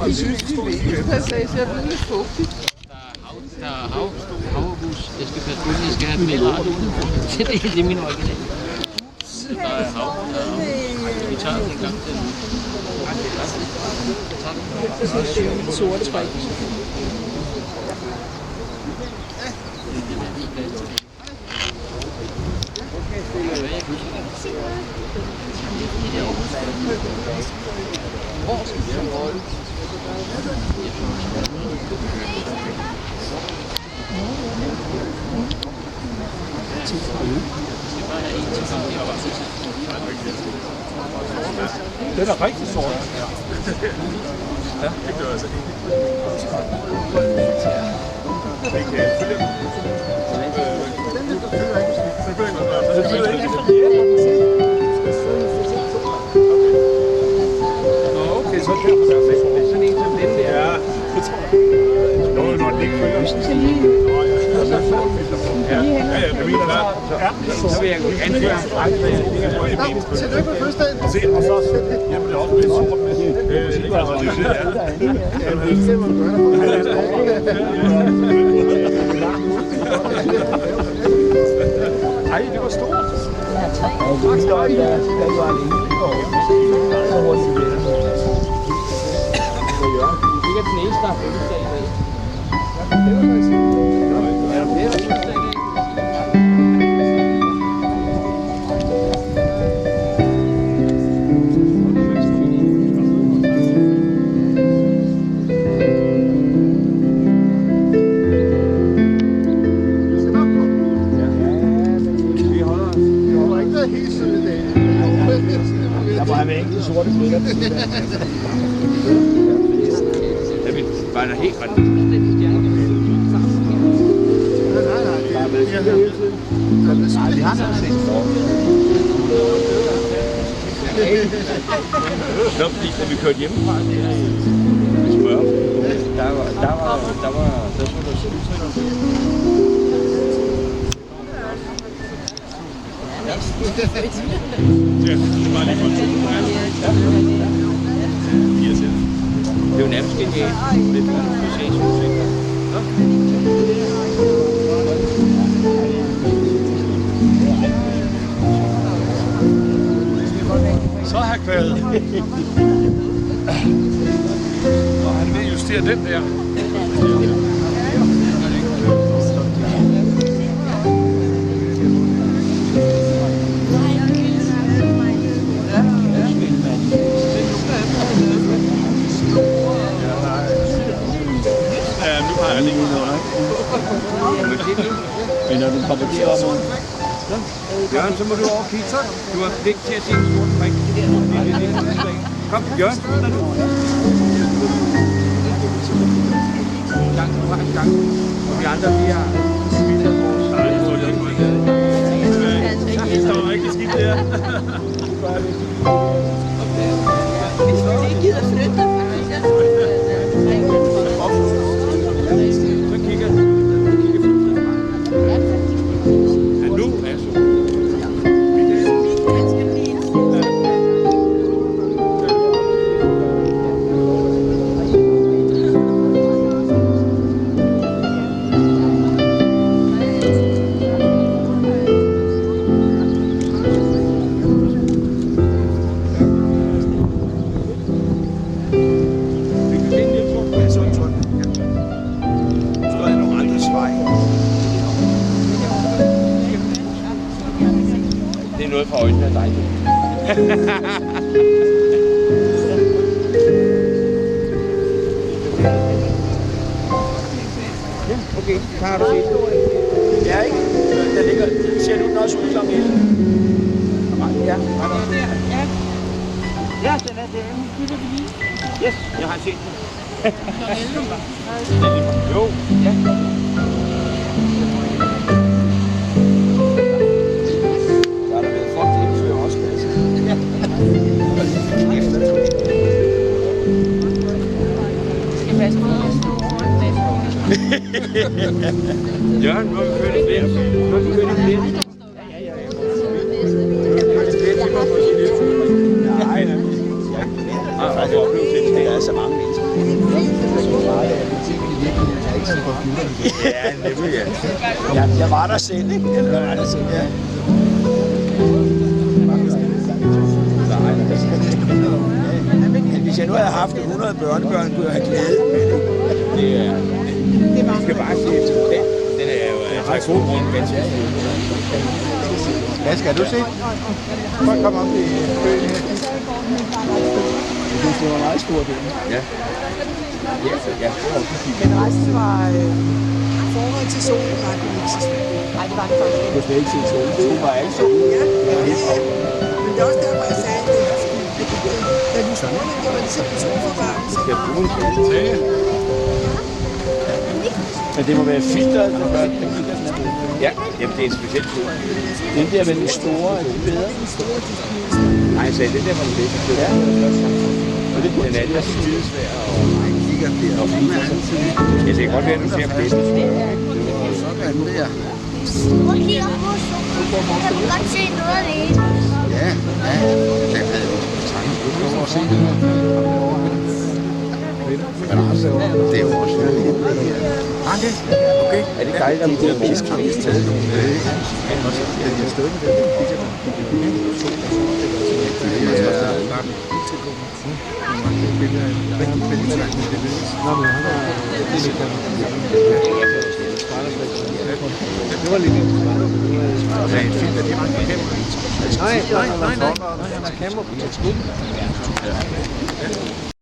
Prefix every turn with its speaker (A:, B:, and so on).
A: Jeg synes, det er vigtigt passage. Jeg ved lidt fugtigt.
B: Der er havhus. Jeg skal passe på, at jeg skal have med radio. Det er min original. Der er hav. Vi tager den en gang til. Tak.
A: Sorte træ.
C: Den er rigtig sort. Ja, det gør jeg så ikke. Okay, så derfor der er sådan en som den der. Ja, det tror jeg. Nå, når den ikke følger. Så vil jeg anføre en frem.
A: Tillykke med fødselsdagen.
C: Se, og så hjemme det også med sort med. Ej, det var stort.
D: Jeg har 3. Jeg var alene. Så hurtigt det er. Det er den eneste, der har fødselsdag i dag. Det var faktisk. Ja, det er fødselsdag i dag.
C: sorte flækker. Det var da helt ret. Nej, vi har noget set. Nå, fordi da vi kørte hjemmefra, det er i smør. Der så der soltræner. Ja, det var lige for 2. Det er jo nærmest genialt. Det er så har jeg kvædet. Og han vil justere den der.
D: Men når du kommer deroppe...
C: Jørgen, så må du over kigge. Du har pligt til at se en sort prik. Kom, Jørgen. Gang. Og vi andre, vi har... Nej, det står rigtig skidt der.
A: Hvis vi ikke gider flytte dig,
C: så kigger du. Noget fra øjnene af dig. Ja, okay. Hvad har du set? Ja, ikke? Der ligger, ser du den også ud som en? Ja, ja, den er derinde. Yes, jeg har set den. Jo, ja. Jørgen, må vi køre lidt mere? Må vi køre lidt mere? Ja. Jeg var der selv, ikke? Eller var der selv, ja. Men hvis jeg nu havde haft 100 børnebørn, kunne jeg have glædet med det.
D: Det er... Vi skal bare se efter den. Den er jo altså god rundt ganske.
E: Ja, skal du se? Prøv at komme op i køen her.
C: Jeg synes, det var meget stort.
D: Ja. Ja.
F: Men resten var forhold til solen, var det ikke så svært. Nej, det var det faktisk ikke.
C: Du skal ikke se solen. Solen var alle solen.
F: Ja. Men det er også derfor, jeg sagde, at da vi spurgte, det var det simpelthen solforvarmelse.
C: Skal jeg bruge en Men det må være filteret, der gør det.
D: Ja, jamen det er en speciel sol.
C: Den der med de store, er de bedre?
D: Nej, jeg sagde, den der var den bedste.
C: Ja.
D: Og det den anden er skidesvær og fint. Jeg kan godt være, at du ser på det.
E: Sådan der.
G: Prøv lige op på solen. Kan du godt se noget af det?
E: Ja, ja. Jeg havde jo tanken, du skal over og se det her. Men altså, det er jo også okay.
C: Er det dejligt, at det er mest kraftigt taget?
E: Det er støtte, det
D: Det var lidt interessant.
E: er et fint, at de mange
D: Nej. Han har kamera på.